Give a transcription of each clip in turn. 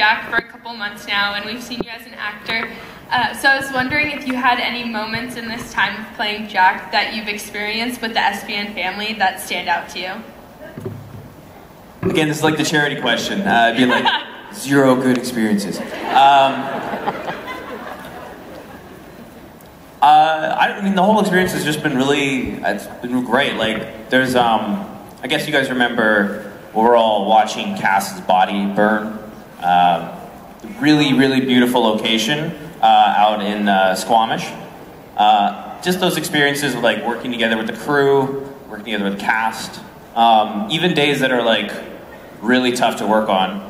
Jack for a couple months now, and we've seen you as an actor. So I was wondering if you had any moments in this time of playing Jack that you've experienced with the SBN family that stand out to you. Again, this is like the charity question. It'd be like, 0 good experiences. I mean, the whole experience has just been it's been great. Like, there's, I guess you guys remember, we're all watching Cass's body burn. Really, really beautiful location out in Squamish. Just those experiences of like working together with the crew, working together with the cast. Even days that are like really tough to work on.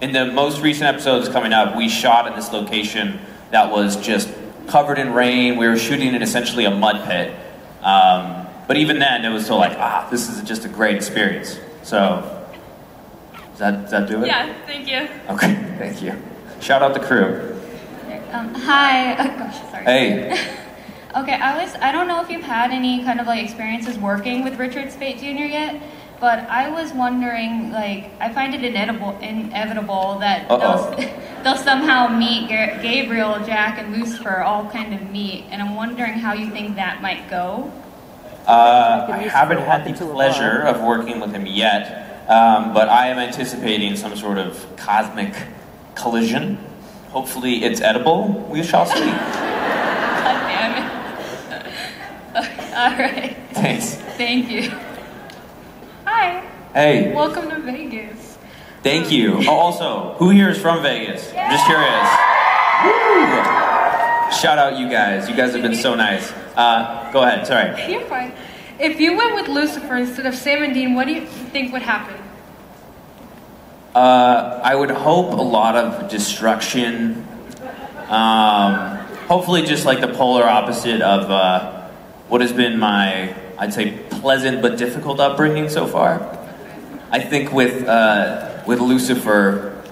In the most recent episodes coming up, we shot in this location that was just covered in rain. We were shooting in essentially a mud pit. But even then, it was still like, this is just a great experience. So, does that do it? Yeah, thank you. Okay, thank you. Shout out the crew. Hi. Oh, gosh, sorry. Hey. Okay, I don't know if you've had any kind of like experiences working with Richard Speight Jr. yet, but I was wondering, like, I find it inevitable that they'll somehow meet Gabriel, Jack, and Lucifer all kind of meet, and I'm wondering how you think that might go. I haven't had the pleasure of working with him yet, but I am anticipating some sort of cosmic collision. Hopefully it's edible. We shall see. God damn it. All right. Thanks. Thank you. Hi. Hey. Welcome to Vegas. Thank you. Oh, also, who here is from Vegas? I'm just curious. Woo! Shout out you guys. You guys have been so nice. Go ahead. Sorry. You're fine. If you went with Lucifer instead of Sam and Dean, what do you think would happen? I would hope a lot of destruction. Hopefully just like the polar opposite of what has been my, I'd say, pleasant but difficult upbringing so far. I think with Lucifer,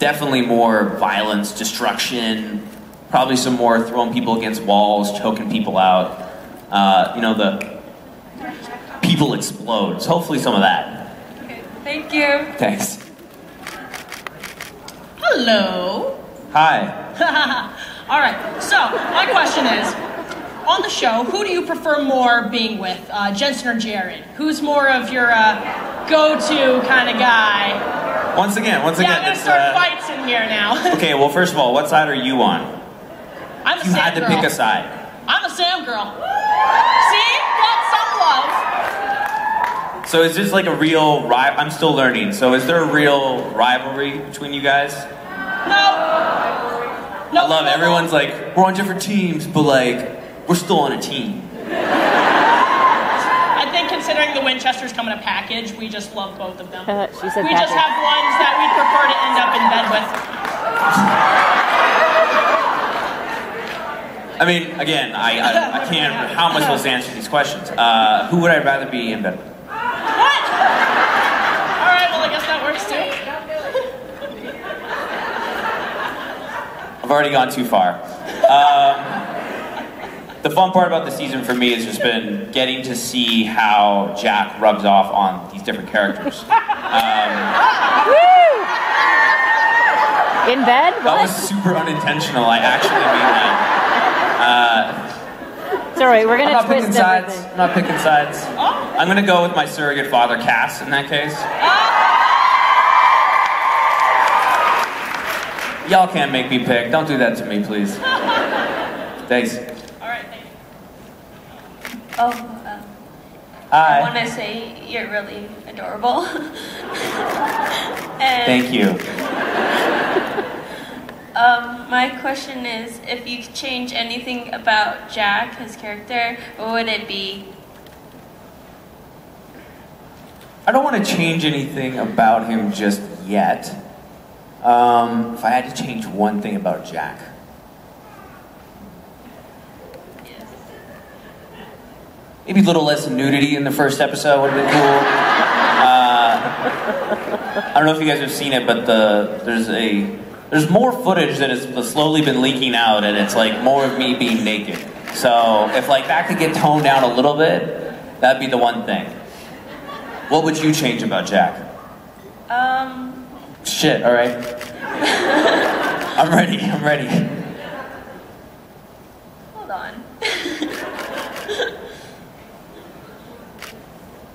definitely more violence, destruction, probably some more throwing people against walls, choking people out. The people explode. So hopefully some of that. Okay, thank you. Thanks. Hello. Hi. All right, so my question is, on the show, who do you prefer more being with, Jensen or Jared? Who's more of your go-to kind of guy? Once again. Yeah, I'm gonna start fights in here now. Okay, well, first of all, what side are you on? I'm a You Sam had to girl. pick a side. I'm a Sam girl. See? Got some love. So is this like a real I'm still learning. So is there a real rivalry between you guys? No. I love it. Everyone's like, we're on different teams, but like, we're still on a team. I think considering the Winchester's come in a package, we just love both of them. She said We just have ones that we'd prefer to end up in bed with. I mean, again, I can't, how am I supposed to answer these questions? Who would I rather be in bed with? What? Alright, well I guess that works too. I've already gone too far. The fun part about the season for me has just been getting to see how Jack rubs off on these different characters. In bed? What? That was super unintentional. I actually mean that. It's alright, we're gonna I'm not twist picking sides. everything. I'm not picking sides. I'm gonna go with my surrogate father, Cass, in that case. Y'all can't make me pick. Don't do that to me, please. Thanks. Alright, thank you. Hi. I want to say you're really adorable. And, Thank you. My question is, if you could change anything about Jack, his character, what would it be? I don't want to change anything about him just yet. If I had to change one thing about Jack. Maybe a little less nudity in the first episode would have been cool. I don't know if you guys have seen it, but there's more footage that has slowly been leaking out, and it's like more of me being naked. So if like that could get toned down a little bit, that'd be the one thing. What would you change about Jack? Shit, all right. I'm ready. Hold on.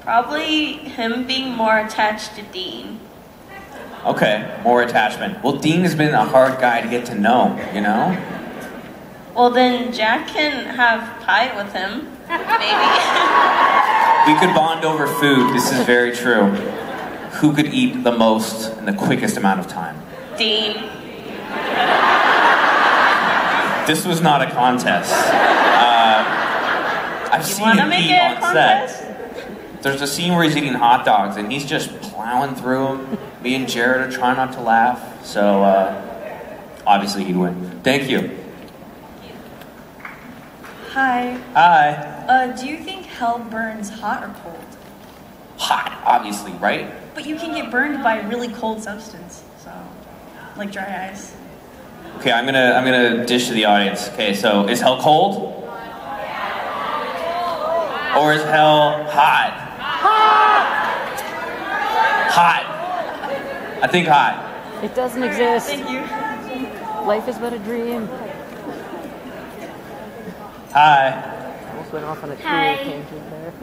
Probably him being more attached to Dean. Okay, more attachment. Well, Dean has been a hard guy to get to know, you know? Well, then Jack can have pie with him, maybe. We could bond over food. This is very true. Who could eat the most in the quickest amount of time? Dean. This was not a contest. I've You seen want to him make eat it a on contest? set. There's a scene where he's eating hot dogs and he's just plowing through them. Me and Jared are trying not to laugh. So, obviously he'd win. Thank you. Hi. Hi. Do you think hell burns hot or cold? Hot, obviously, right? But you can get burned by a really cold substance, so like dry ice. Okay, I'm gonna dish to the audience. Okay, so is hell cold? Or is hell hot? Hot. I think hot. It doesn't exist. Thank you. Life is but a dream. Hi. Almost went off on a Hi. tangent there.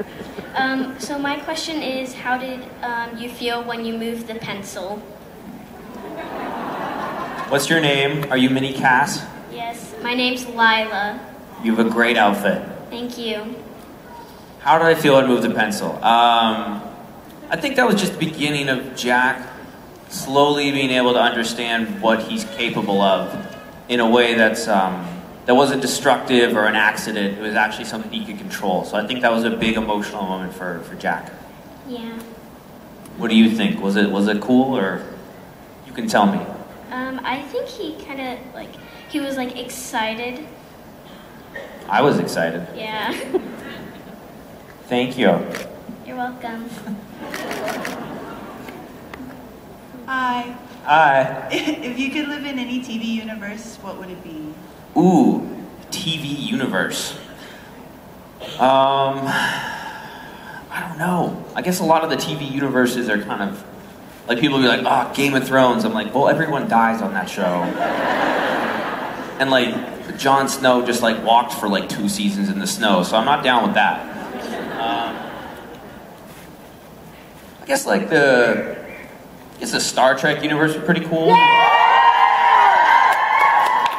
So my question is, how did you feel when you moved the pencil? What's your name? Are you Mini Cass? Yes, my name's Lila. You have a great outfit. Thank you. How did I feel when I moved the pencil? I think that was just the beginning of Jack slowly being able to understand what he's capable of in a way that's that wasn't destructive or an accident. It was actually something he could control. So I think that was a big emotional moment for Jack. Yeah. What do you think? Was it cool, or you can tell me? I think he kind of he was excited. I was excited. Yeah. Thank you. You're welcome. Hi. Hi. If you could live in any TV universe, what would it be? Ooh, TV universe. I don't know. I guess a lot of the TV universes are kind of like people be like, "Oh, Game of Thrones." I'm like, well, everyone dies on that show. And Jon Snow just walked for 2 seasons in the snow, so I'm not down with that. I guess the Star Trek universe is pretty cool.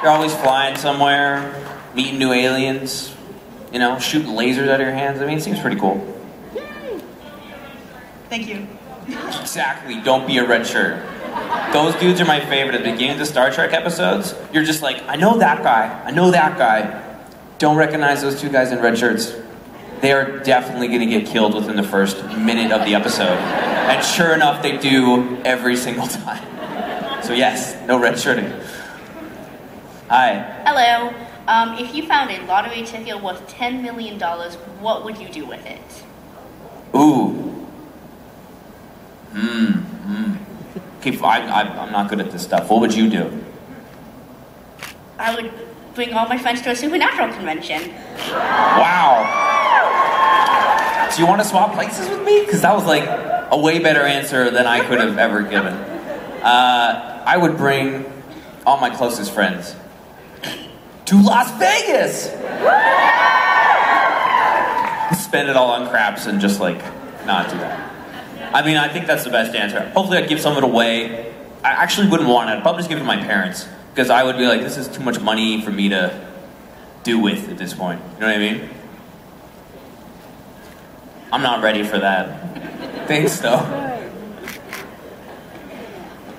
You're always flying somewhere, meeting new aliens, shooting lasers out of your hands. I mean, it seems pretty cool. Thank you. Exactly, don't be a red shirt. Those dudes are my favorite. At the beginning of the Star Trek episodes, you're just like, I know that guy. Don't recognize those 2 guys in red shirts. They are definitely going to get killed within the first minute of the episode. And sure enough, they do every single time. So yes, no red shirting. Hi. Hello. If you found a lottery ticket worth $10 million, what would you do with it? Ooh. Okay, I'm not good at this stuff. What would you do? I would bring all my friends to a supernatural convention. Wow. Do you want to swap places with me? Because that was a way better answer than I could have ever given. I would bring all my closest friends to Las Vegas! Spend it all on craps and just not do that. I mean, I think that's the best answer. Hopefully I'd give some of it away. I actually wouldn't want it. I'd probably just give it to my parents. Because I would be like, this is too much money for me to do with at this point. You know what I mean? I'm not ready for that. Thanks, though.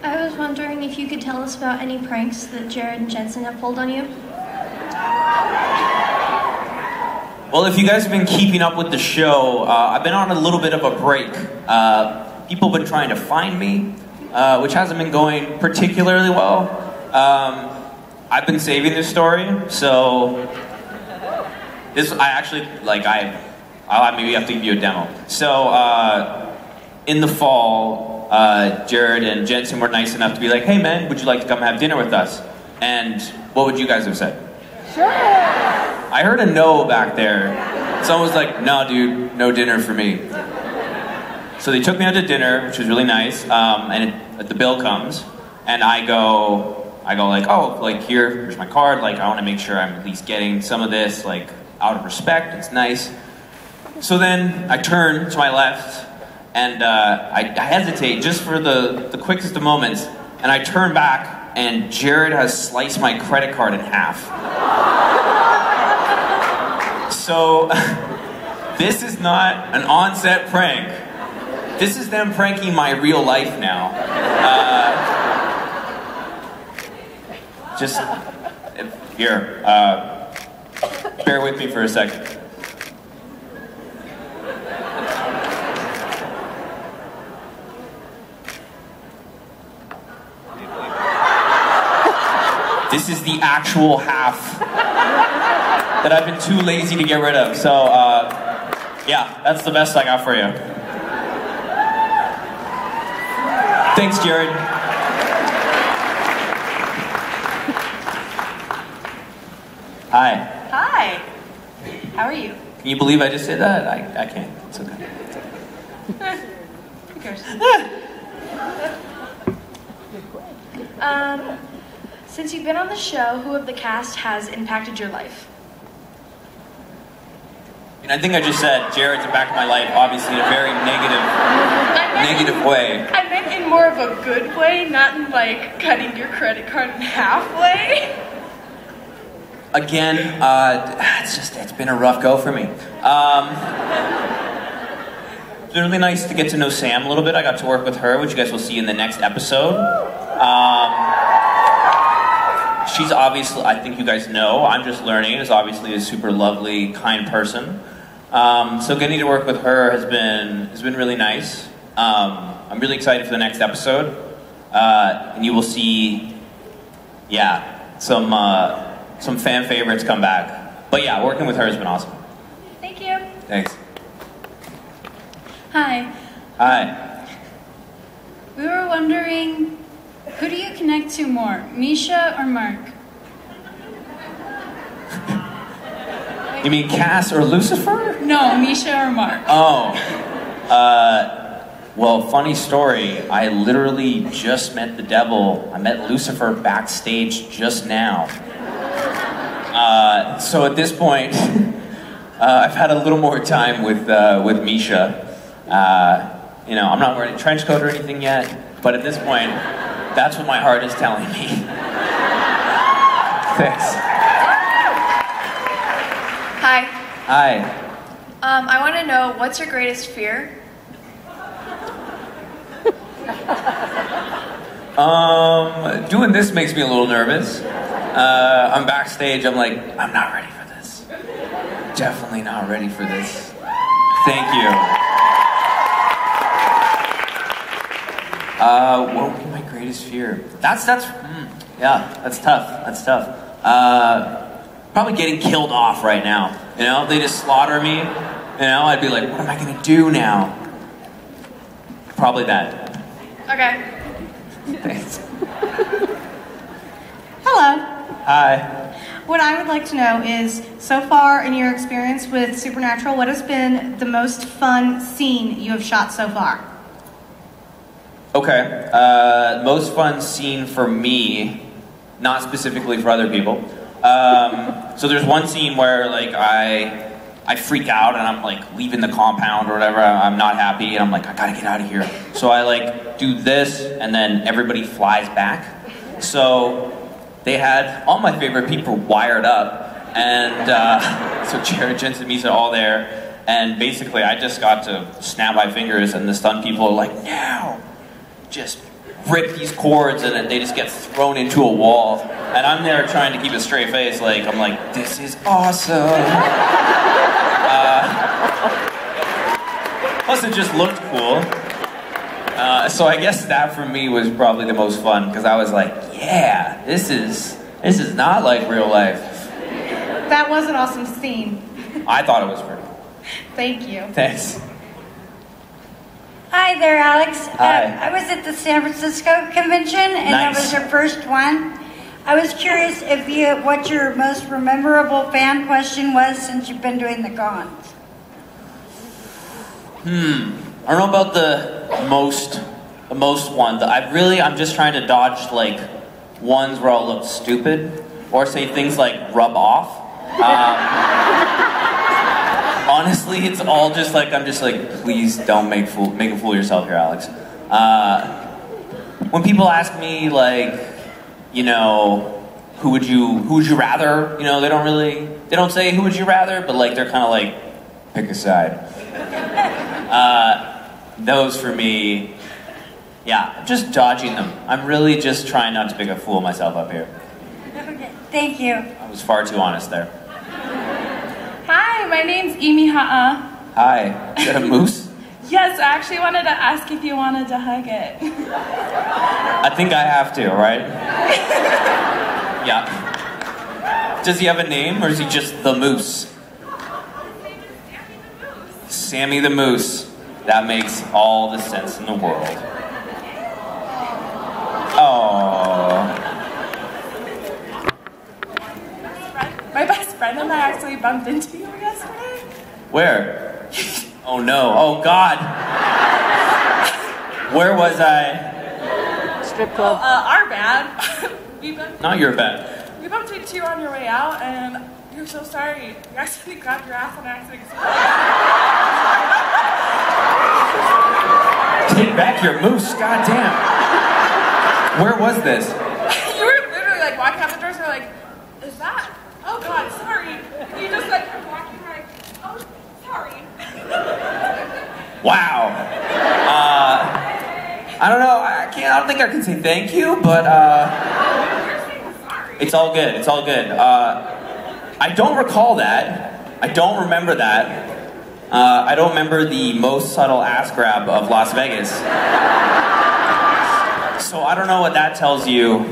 I was wondering if you could tell us about any pranks that Jared and Jensen have pulled on you. Well, if you guys have been keeping up with the show, I've been on a little bit of a break. People have been trying to find me, which hasn't been going particularly well. I've been saving this story, so I'll maybe have to give you a demo. So, in the fall, Jared and Jensen were nice enough to be like, hey man, would you like to come have dinner with us? And what would you guys have said? Sure. I heard a no back there. Someone was like, no dude, no dinner for me. So they took me out to dinner, which was really nice, and the bill comes, and I go like, oh, like here's my card, like I want to make sure I'm at least getting some of this, like out of respect, it's nice. So then I turn to my left, and I hesitate just for the quickest of moments, and I turn back, and Jared has sliced my credit card in half. So, this is not an on-set prank. This is them pranking my real life now. Just, here, bear with me for a second. This is the actual half that I've been too lazy to get rid of. So, yeah, that's the best I got for you. Thanks, Jared. Hi. Hi. How are you? Can you believe I just said that? I can't. It's okay. Who cares? Since you've been on the show, who of the cast has impacted your life? And I think I just said Jared's impacted my life, obviously in a very negative way. I meant in more of a good way, not in like cutting your credit card in half way. Again, it's been a rough go for me. It's been really nice to get to know Sam a little bit. I got to work with her, which you guys will see in the next episode. She's obviously, I think you guys know, I'm just learning, is obviously a super lovely, kind person. So getting to work with her has been really nice. I'm really excited for the next episode. And you will see, some fan favorites come back. But yeah, working with her has been awesome. Thank you. Thanks. Hi. Hi. We were wondering, who do you connect to more, Misha or Mark? You mean Cass or Lucifer? No, Misha or Mark. Oh. Well, funny story. I literally just met the devil. I met Lucifer backstage just now. So at this point, I've had a little more time with Misha. I'm not wearing a trench coat or anything yet, but at this point, that's what my heart is telling me. Thanks. Hi. Hi. I want to know, what's your greatest fear? Doing this makes me a little nervous. I'm backstage, I'm like, I'm not ready for this. Definitely not ready for this. Thank you. What would be my greatest fear? That's tough. That's tough. Probably getting killed off right now. They just slaughter me. I'd be like, what am I gonna do now? Probably that. Okay. Thanks. Hello. Hi. What I would like to know is, so far in your experience with Supernatural, what has been the most fun scene you have shot so far? Okay. Most fun scene for me, not specifically for other people. So there's one scene where like I freak out and I'm like leaving the compound or whatever. I'm not happy and I'm like, I gotta get out of here. So I like do this and then everybody flies back. So they had all my favorite people wired up, and so Jared, Jensen, Misa, all there, and basically I just got to snap my fingers and the stunt people are like, now! Just rip these cords and then they just get thrown into a wall. And I'm there trying to keep a straight face, I'm like, this is awesome! Plus it just looked cool. So I guess that for me was probably the most fun, because I was like, yeah, this is not like real life. That was an awesome scene. I thought it was pretty cool. Thank you. Thanks. Hi there, Alex. Hi. I was at the San Francisco convention, and Nice. that was your first one. I was curious what your most memorable fan question was since you've been doing the cons. I don't know about the most one. I'm just trying to dodge like ones where I'll look stupid or say things like rub off. Honestly, it's all just like, I'm just like, please don't make a fool of yourself here, Alex. When people ask me like, you know, who would you rather? You know, they don't say who would you rather, but like they're kind of like, pick a side. Those for me, yeah, just dodging them. I'm really just trying not to make a fool of myself up here. Okay, thank you. I was far too honest there. Hi, my name's Imi Ha'a. Hi, is that a moose? Yes, I actually wanted to ask if you wanted to hug it. I think I have to, right? Yeah. Does he have a name, or is he just the moose? Sammy the Moose. That makes all the sense in the world. Oh. My best friend and I actually bumped into you yesterday. Where? Oh no. Oh God. Where was I? Strip club. Our bad. Not your bed. We bumped into you on your way out, and you're so sorry. You accidentally grabbed your ass on accident. Take back your moose, goddamn. Where was this? You were literally like walking out the doors and we're like, is that? Oh God, sorry. And you just like kept walking like, oh, sorry. Wow. I don't know, I don't think I can say thank you, but it's all good, it's all good. I don't recall that. I don't remember that. I don't remember the most subtle ass grab of Las Vegas. So I don't know what that tells you.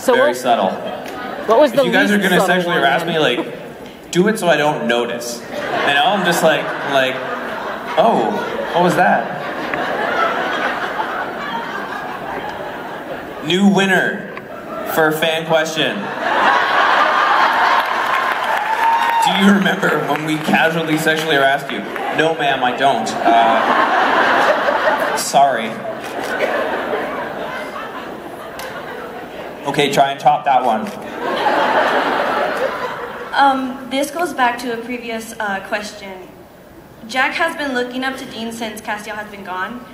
Very subtle. What was the If you guys are least gonna subtle sexually one harass then? me, like, do it so I don't notice. You know, I'm just like, oh, what was that? New winner for fan question. Do you remember when we casually sexually harassed you? No, ma'am, I don't. Sorry. Okay, try and top that one. This goes back to a previous question. Jack has been looking up to Dean since Castiel has been gone,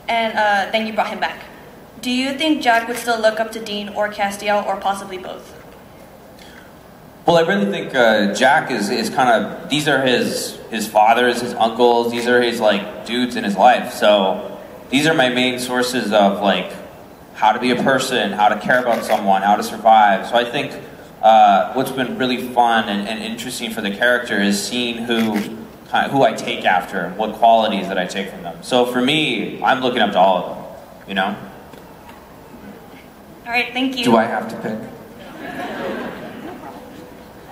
and then you brought him back. Do you think Jack would still look up to Dean or Castiel, or possibly both? Well, I really think Jack is kind of, these are his fathers, his uncles, these are his like dudes in his life. So these are my main sources of like how to be a person, how to care about someone, how to survive. So I think what's been really fun and interesting for the character is seeing who I take after, what qualities that I take from them. So for me, I'm looking up to all of them, you know? All right, thank you. Do I have to pick?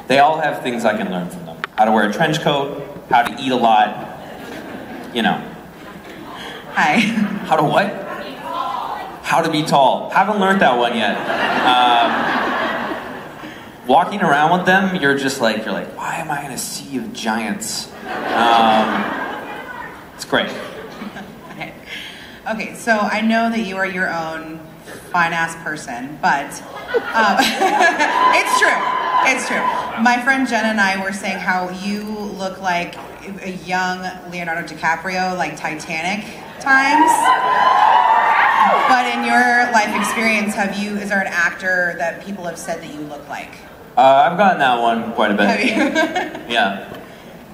They all have things I can learn from them. How to wear a trench coat, how to eat a lot, you know. Hi. How to what? How to be tall. Haven't learned that one yet. Walking around with them, you're like, why am I in a sea of giants? It's great. Okay, so I know that you are your own fine-ass person, but it's true. It's true. My friend Jen and I were saying how you look like a young Leonardo DiCaprio, like Titanic times. But in your life experience, is there an actor that people have said that you look like? I've gotten that one quite a bit. Have you? Yeah.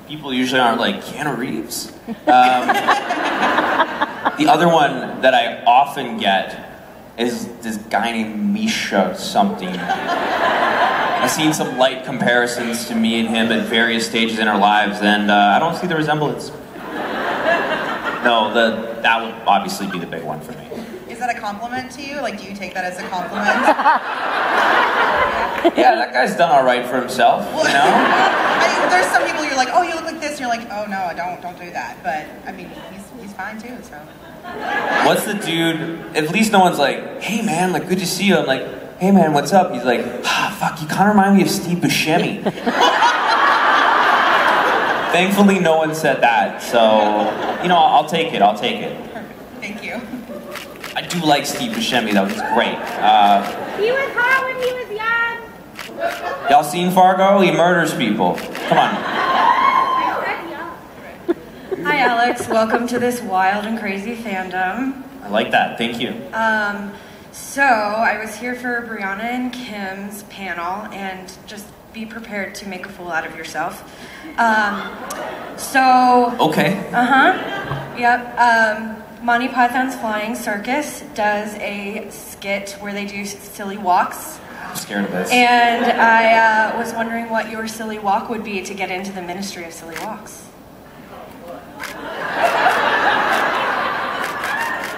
People usually aren't like, Keanu Reeves? The other one that I often get is this guy named Misha something. I've seen some light comparisons to me and him at various stages in our lives, and I don't see the resemblance. No, that would obviously be the big one for me. Is that a compliment to you? Like, do you take that as a compliment? Yeah, that guy's done all right for himself, you know? I mean, there's some people you're like, oh, you look like this, and you're like, oh no, don't do that. But I mean, he's fine too, so. What's the dude, at least no one's like, hey man, like good to see you. I'm like, hey man, what's up? He's like, fuck, you kind of remind me of Steve Buscemi. Thankfully, no one said that, so you know, I'll take it. I'll take it. Thank you. I do like Steve Buscemi, though. He's great. He was hot when he was young. Y'all seen Fargo? He murders people. Come on. Hi, Alex. Welcome to this wild and crazy fandom. I like that. Thank you. So I was here for Brianna and Kim's panel, and just be prepared to make a fool out of yourself. Okay. Yep. Monty Python's Flying Circus does a skit where they do silly walks. I'm scared of this. And I was wondering what your silly walk would be to get into the Ministry of Silly Walks.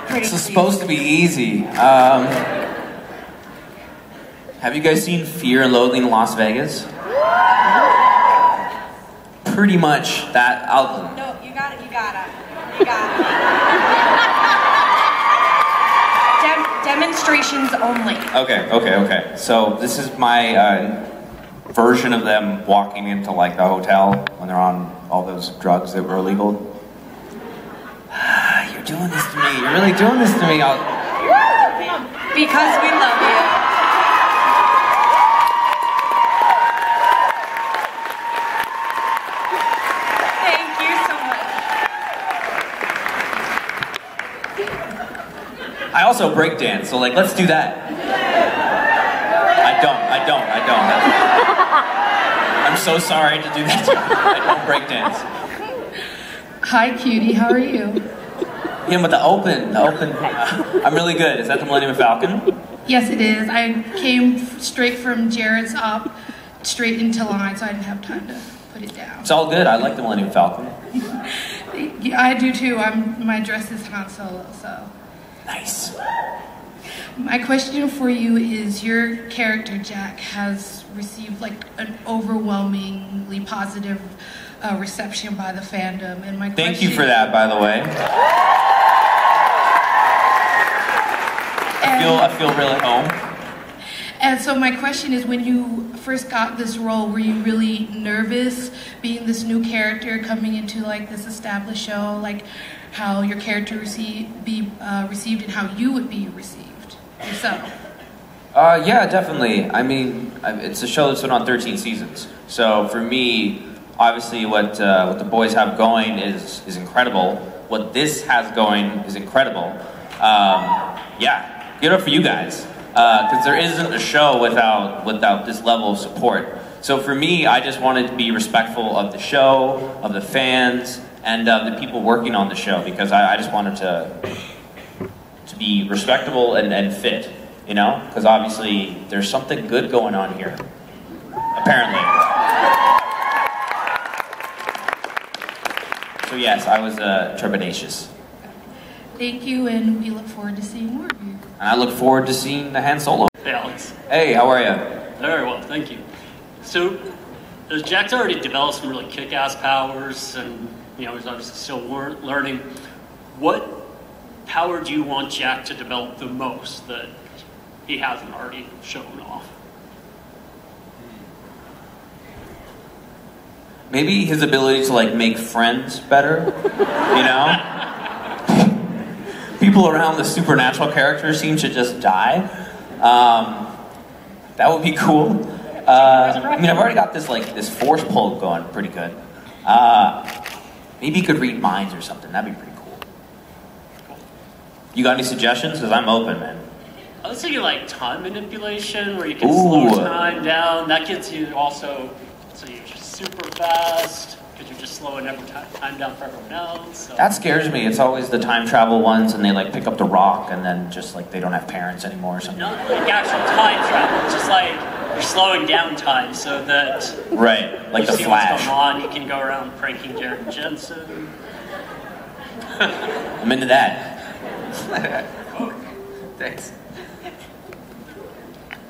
This is supposed to be easy. Have you guys seen Fear and Loathing in Las Vegas? Pretty much that. No, you got it. Demonstrations only. Okay. So this is my version of them walking into like the hotel when they're on all those drugs that were illegal. You're doing this to me. You're really doing this to me. Because we love you. Thank you so much. I also break dance, so like, let's do that. I don't. I'm so sorry to do that to you. I don't break dance. Hi, cutie. How are you? Yeah, but the open. I'm really good. Is that the Millennium Falcon? Yes, it is. I came straight from Jared's op, straight into line, so I didn't have time to put it down. It's all good. I like the Millennium Falcon. Yeah, I do too. My dress is Han Solo, so. Nice. My question for you is, your character, Jack, has received like an overwhelmingly positive reception by the fandom, and my question... Thank you for that, by the way. I feel really at home. And so my question is, when you first got this role, were you really nervous being this new character coming into like this established show, like how your character be received and how you would be received yourself? Yeah, definitely. I mean, it's a show that's been on 13 seasons. So for me, obviously what the boys have going is incredible. What this has going is incredible. Yeah, give it up for you guys. Because there isn't a show without this level of support. So for me, I just wanted to be respectful of the show, of the fans, and of the people working on the show, because I just wanted to be respectable and fit, you know? Because obviously there's something good going on here, apparently. So yes, I was trepidatious. Thank you, and we look forward to seeing more of you. And I look forward to seeing the Han Solo. Hey, Alex. Hey, how are you? Very well, thank you. So, Jack's already developed some really kick-ass powers, and he's obviously still learning. What power do you want Jack to develop the most that he hasn't already shown off? Maybe his ability to like make friends better, you know? People around the supernatural characters seem to just die. That would be cool. I mean, I've already got this force pull going pretty good. Maybe he could read minds or something. That'd be pretty cool. You got any suggestions? Because I'm open, man. I was thinking like time manipulation, where you can slow time down. That gets you also, so you're just super fast, because you're just slowing time down for everyone else. So. That scares me. It's always the time travel ones, and they like pick up the rock, and then just like they don't have parents anymore or something. No, like actual time travel. It's just like you're slowing down time so that right, like you the see Flash. What's going on. You can go around pranking Jared and Jensen. I'm into that. Thanks.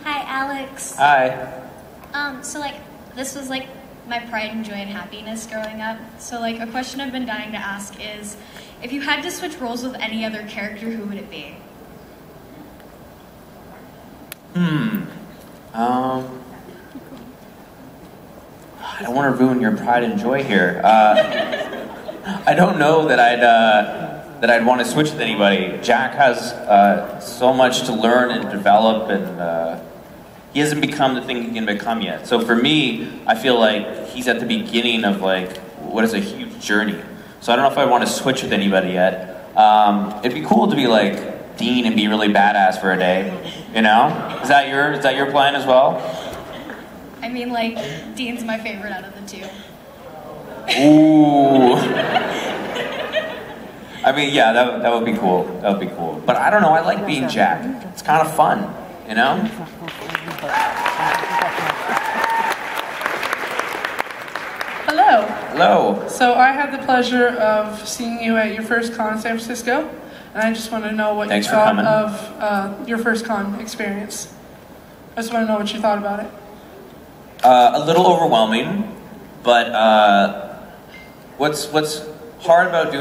Hi, Alex. Hi. So this was my pride and joy and happiness growing up. So a question I've been dying to ask is, if you had to switch roles with any other character, who would it be? I don't want to ruin your pride and joy here. I don't know that I'd want to switch with anybody. Jack has so much to learn and develop, and he hasn't become the thing he can become yet. So for me, I feel like he's at the beginning of like what is a huge journey. So I don't know if I want to switch with anybody yet. It'd be cool to be like Dean and be really badass for a day. You know? Is that your plan as well? I mean, like, Dean's my favorite out of the two. Ooh. I mean, yeah, that would be cool. That would be cool. But I don't know, I like being Jack. It's kind of fun, you know? Hello. Hello. So I had the pleasure of seeing you at your first con in San Francisco, and I just want to know what Thanks you for thought coming. of your first con experience. I just want to know what you thought about it. A little overwhelming, but what's hard about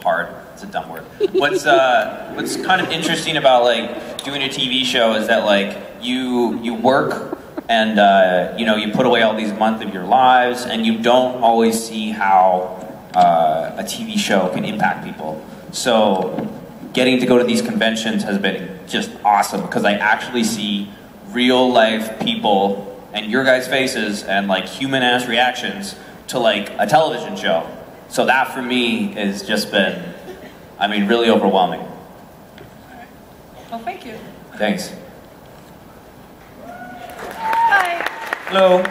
hard? It's a dumb word. What's kind of interesting about like doing a TV show is that like you work and you put away all these months of your lives, and you don't always see how a TV show can impact people. So getting to go to these conventions has been just awesome because I actually see real life people and your guys' faces and like human ass reactions to like a television show. So that for me has just been, I mean, really overwhelming. Well, thank you. Thanks. Hi. Hello.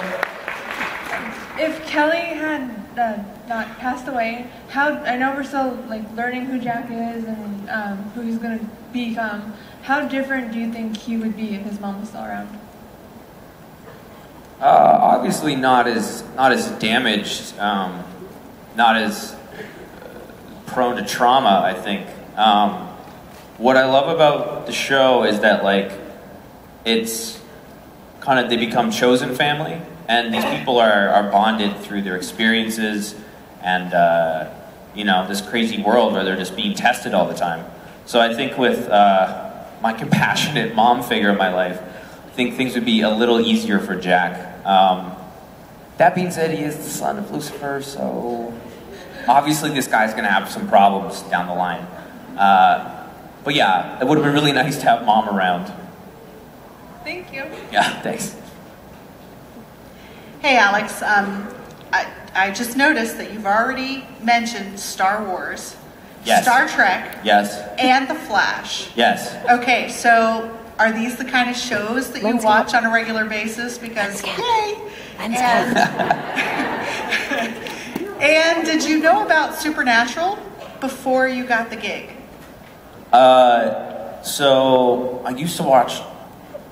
If Kelly had not passed away, I know we're still like learning who Jack is and who he's gonna become. How different do you think he would be if his mom was still around? Obviously not as damaged, not as prone to trauma, I think. What I love about the show is that like it's kind of, they become chosen family, and these people are bonded through their experiences and this crazy world where they're just being tested all the time. So I think with my compassionate mom figure in my life, I think things would be a little easier for Jack. That being said, he is the son of Lucifer, so obviously this guy's gonna have some problems down the line. But yeah, it would have been really nice to have mom around. Thank you. Yeah, thanks. Hey, Alex. I just noticed that you've already mentioned Star Wars, Yes. Star Trek, Yes. and The Flash. Yes. Okay, so are these the kind of shows that you watch on a regular basis? Because yay! And did you know about Supernatural before you got the gig? So I used to watch.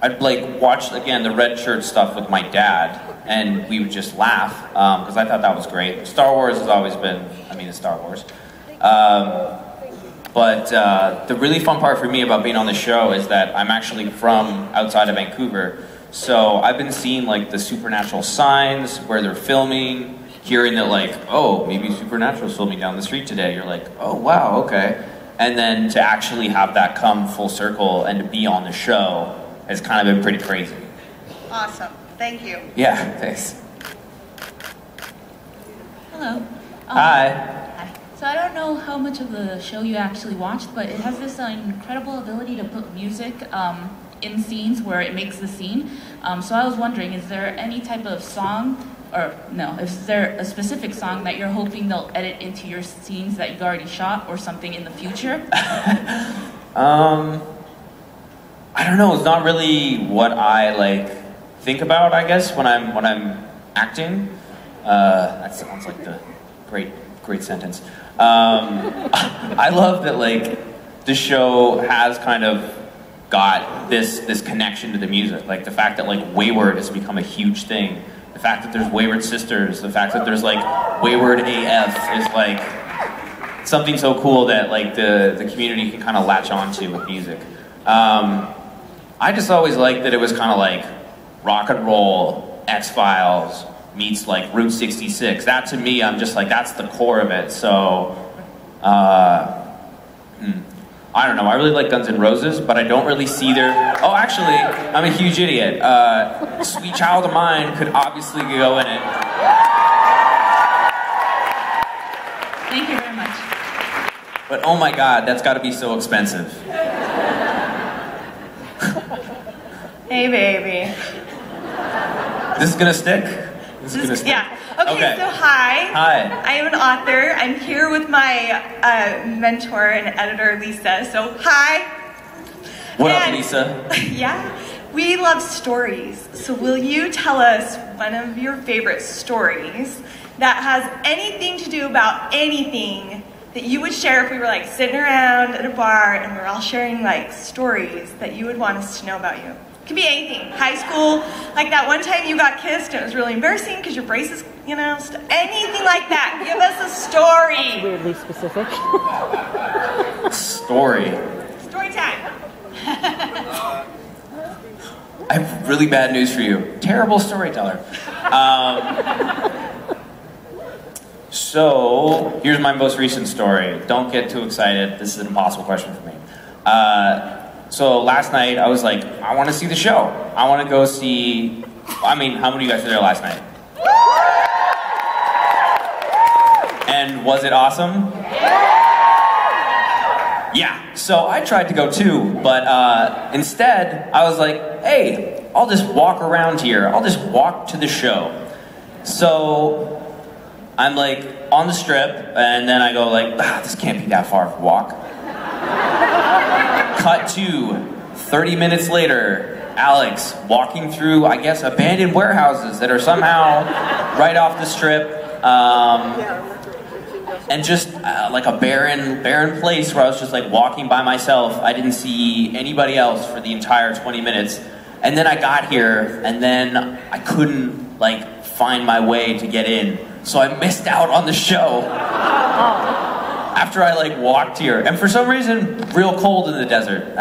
I'd like watch again the red shirt stuff with my dad, and we would just laugh because I thought that was great. Star Wars has always been, it's Star Wars. But the really fun part for me about being on the show is that I'm actually from outside of Vancouver, so I've been seeing like the Supernatural signs where they're filming, hearing that like, oh, maybe Supernatural's filming down the street today. You're like, oh wow, okay. And then to actually have that come full circle and to be on the show has kind of been pretty crazy. Awesome. Thank you. Yeah, thanks. Hello. Hi. So I don't know how much of the show you actually watched, but it has this incredible ability to put music in scenes where it makes the scene. So I was wondering, is there any type of song, or no, is there a specific song that you're hoping they'll edit into your scenes that you've already shot or something in the future? I don't know. It's not really what I think about, I guess, when I'm acting. That sounds like the great sentence. I love that the show has kind of got this connection to the music. Like the fact that Wayward has become a huge thing. The fact that there's Wayward Sisters. The fact that there's Wayward AF is something so cool that the community can kind of latch onto with music. I just always liked that it was kind of rock and roll, X-Files meets Route 66. That to me, I'm just that's the core of it. So, I don't know. I really like Guns N' Roses, but I don't really see their... Oh, actually, I'm a huge idiot. Sweet Child of Mine could obviously go in it. But oh my God, that's got to be so expensive. Hey, baby. This is gonna stick? This is gonna stick? Yeah. Okay, so hi. Hi. I am an author. I'm here with my mentor and editor, Lisa. So hi. What up, Lisa? Yeah. We love stories. So will you tell us one of your favorite stories that has anything to do about anything that you would share if we were like sitting around at a bar and we're all sharing like stories that you would want us to know about you? It could be anything. High school, like that one time you got kissed and it was really embarrassing because your braces, you know, anything like that. Give us a story. That's weirdly specific. Story. Story time. I have really bad news for you. Terrible storyteller. So, here's my most recent story. Don't get too excited. This is an impossible question for me. So last night, I was like, I want to see the show. I want to go see... I mean, how many of you guys were there last night? And was it awesome? Yeah, so I tried to go too, but instead, I was like, hey, I'll just walk around here. I'll just walk to the show. So I'm like on the strip, and then I go like, this can't be that far of a walk. Cut to 30 minutes later, Alex walking through, I guess, abandoned warehouses that are somehow right off the strip. And just like a barren place where I was just like walking by myself. I didn't see anybody else for the entire 20 minutes. And then I got here, and then I couldn't like find my way to get in. So I missed out on the show. After I like walked here. And for some reason, real cold in the desert.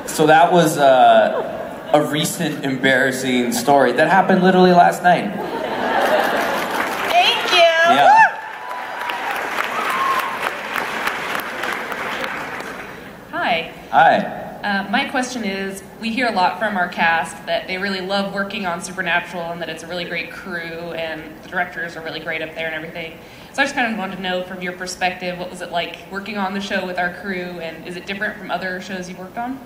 So that was a recent embarrassing story that happened literally last night. Yeah. Hi. Hi. My question is, we hear a lot from our cast that they really love working on Supernatural and that it's a really great crew and the directors are really great up there and everything. So I just kind of wanted to know from your perspective, what was it like working on the show with our crew, and is it different from other shows you've worked on?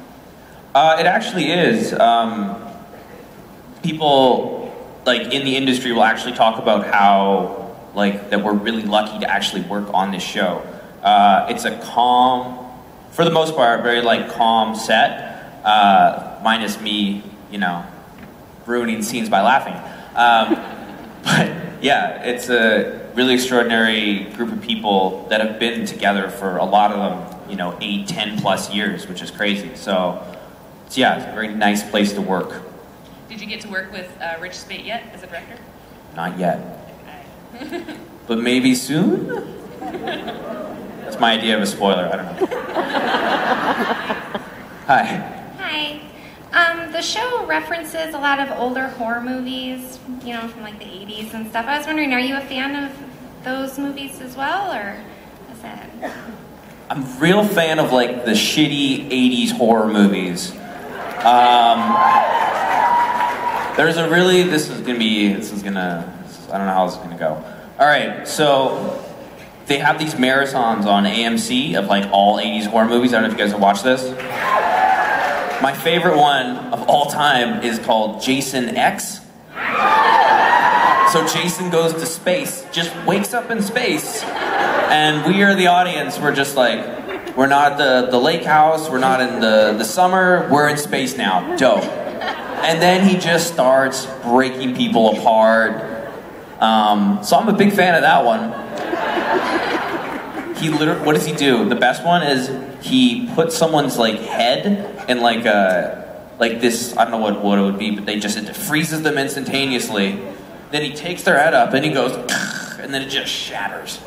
It actually is. People like in the industry will actually talk about how like that we're really lucky to actually work on this show. It's a calm, for the most part, very like calm set, minus me, you know, ruining scenes by laughing. But yeah, it's a really extraordinary group of people that have been together for a lot of them, you know, 8, 10 plus years, which is crazy. So yeah, it's a very nice place to work. Did you get to work with Rich Spate yet as a director? Not yet. But maybe soon? That's my idea of a spoiler, I don't know. Hi. Hi. The show references a lot of older horror movies, you know, from like the 80s and stuff. I was wondering, are you a fan of those movies as well, or is that... I'm a real fan of like the shitty 80s horror movies. There's a really, I don't know how this is gonna go. All right, so they have these marathons on AMC of like all 80s horror movies. I don't know if you guys have watched this. My favorite one of all time is called Jason X. So Jason goes to space, just wakes up in space, and we are the audience. We're just like, we're not at the lake house, we're not in the summer, we're in space now. Dope. And then he just starts breaking people apart. So I'm a big fan of that one. He literally, what does he do? The best one is he puts someone's like head in like this, I don't know what it would be, but it freezes them instantaneously. Then he takes their head up and he goes, and then it just shatters.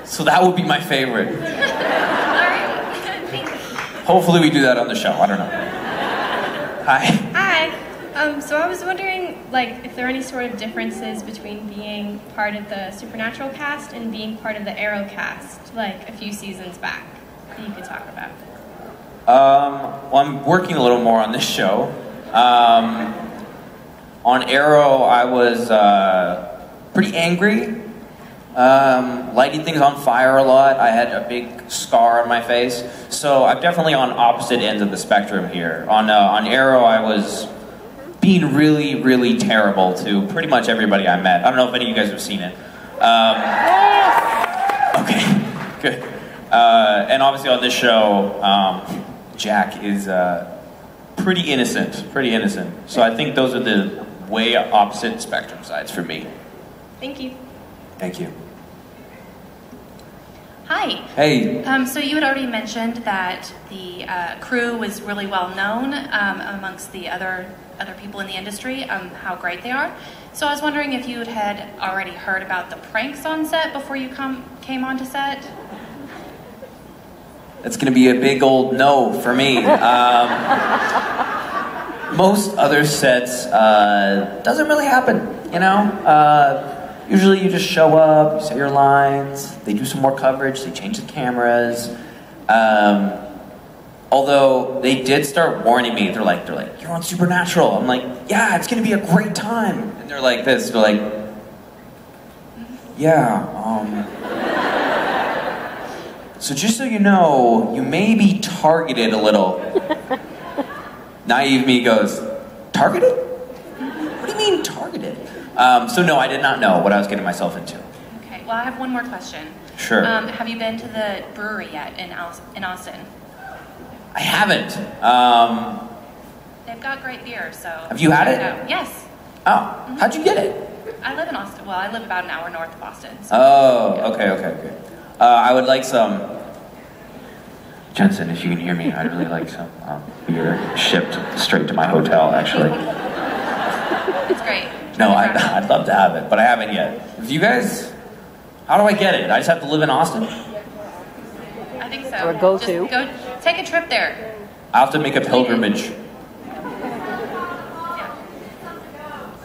So that would be my favorite. Hopefully we do that on the show, I don't know. Hi. Hi. So I was wondering, like, if there are any sort of differences between being part of the Supernatural cast and being part of the Arrow cast, like a few seasons back, that you could talk about. Well, I'm working a little more on this show. On Arrow, I was pretty angry. lighting things on fire a lot. I had a big scar on my face. So I'm definitely on opposite ends of the spectrum here. On Arrow, I was being really, really terrible to pretty much everybody I met. I don't know if any of you guys have seen it. Okay, good. And obviously on this show, Jack is pretty innocent. So I think those are the way opposite spectrum sides for me. Thank you. Thank you. Hi. Hey. So you had already mentioned that the crew was really well known amongst the other people in the industry, how great they are. So I was wondering if you had already heard about the pranks on set before you came onto set. That's going to be a big old no for me. Most other sets doesn't really happen, you know? Usually you just show up, you say your lines, they do some more coverage, they change the cameras. Although they did start warning me, they're like, you're on Supernatural. I'm like, yeah, it's gonna be a great time. And they're like this, they're like, yeah, so just so you know, you may be targeted a little. Naive me goes, targeted? What do you mean targeted? So no, I did not know what I was getting myself into. Okay, well I have one more question. Sure. Have you been to the brewery yet in Austin? I haven't. They've got great beer, so... Have you had it? Yes. Oh, how'd you get it? I live in Austin. Well, I live about an hour north of Boston. So Oh, okay. I would like some... Jensen, if you can hear me, I'd really like some beer shipped straight to my hotel, actually. It's great. No, I'd love to have it, but I haven't yet. If you guys... How do I get it? I just have to live in Austin? I think so. Or go Just to. Go take a trip there. I'll have to make a pilgrimage.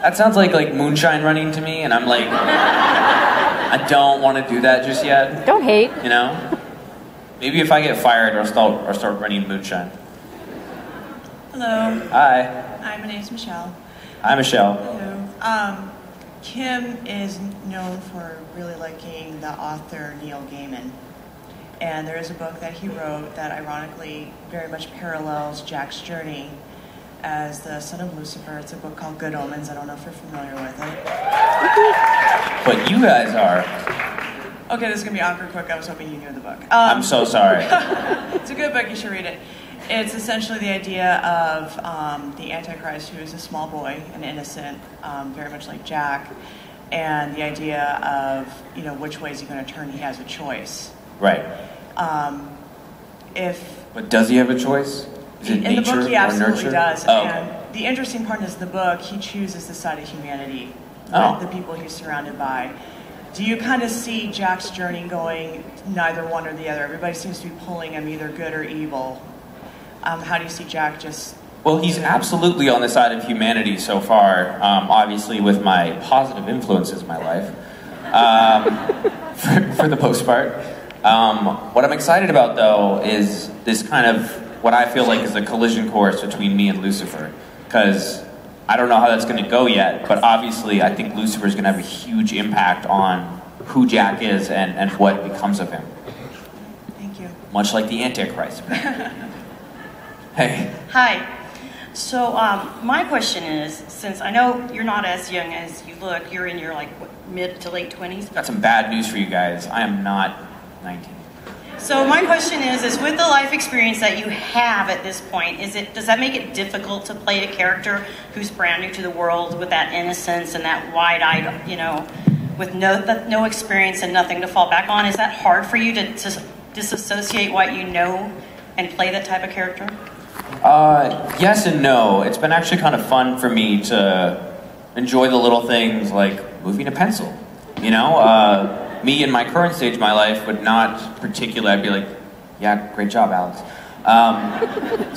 That sounds like moonshine running to me, and I'm like, I don't want to do that just yet. Don't hate. You know? Maybe if I get fired, I'll start running moonshine. Hello. Hi. My name's Michelle. Hi, Michelle. Hello. Kim is known for really liking the author Neil Gaiman. And there is a book that he wrote that ironically very much parallels Jack's journey as the son of Lucifer. It's a book called Good Omens. I don't know if you're familiar with it. But you guys are. Okay, this is going to be awkward quick. I was hoping you knew the book. I'm so sorry. It's a good book. You should read it. It's essentially the idea of the Antichrist, who is a small boy, an innocent, very much like Jack, and the idea of, which way is he going to turn. He has a choice. Right. But does he have a choice? Is it in the nature book, he or absolutely nurture? does. Oh. And the interesting part is the book, he chooses the side of humanity, the people he's surrounded by. Do you kind of see Jack's journey going neither one or the other? Everybody seems to be pulling him either good or evil. How do you see Jack just... Well, he's absolutely on the side of humanity so far, obviously with my positive influences in my life, for the most part. What I'm excited about, though, is this kind of, what I feel like is a collision course between me and Lucifer. Because I don't know how that's going to go yet, but obviously I think Lucifer is going to have a huge impact on who Jack is and what becomes of him. Thank you. Much like the Antichrist. Hey. Hi. So my question is, since I know you're not as young as you look, you're in your mid to late 20s. Got some bad news for you guys. I am not 19. So my question is with the life experience that you have at this point, does that make it difficult to play a character who's brand new to the world with that innocence and that wide-eyed, with no experience and nothing to fall back on? Is that hard for you to disassociate what you know and play that type of character? Yes and no. It's been actually kind of fun for me to enjoy the little things like moving a pencil. Me in my current stage of my life would not particularly, I'd be like, yeah, great job, Alex.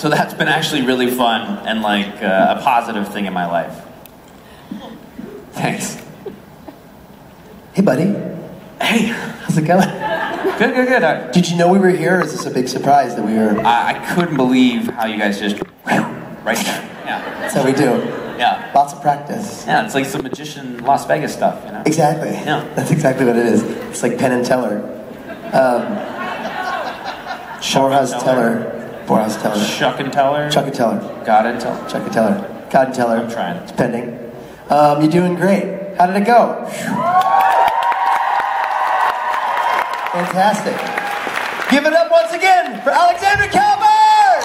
So that's been actually really fun and a positive thing in my life. Thanks. Hey, buddy. Hey, how's it going? Good. Did you know we were here, or is this a big surprise that we were... I couldn't believe how you guys just, right there. Yeah. That's how we do. Yeah. Lots of practice. Yeah, it's like some magician Las Vegas stuff, you know? Exactly. Yeah. That's exactly what it is. It's like Penn and Teller. Borhaus Teller. Borhaus Teller. Chuck and Teller. Chuck and Teller. God and Teller. Chuck and Teller. God and Teller. I'm trying. It's pending. You're doing great. How did it go? Fantastic. Give it up once again for Alexander Calvert!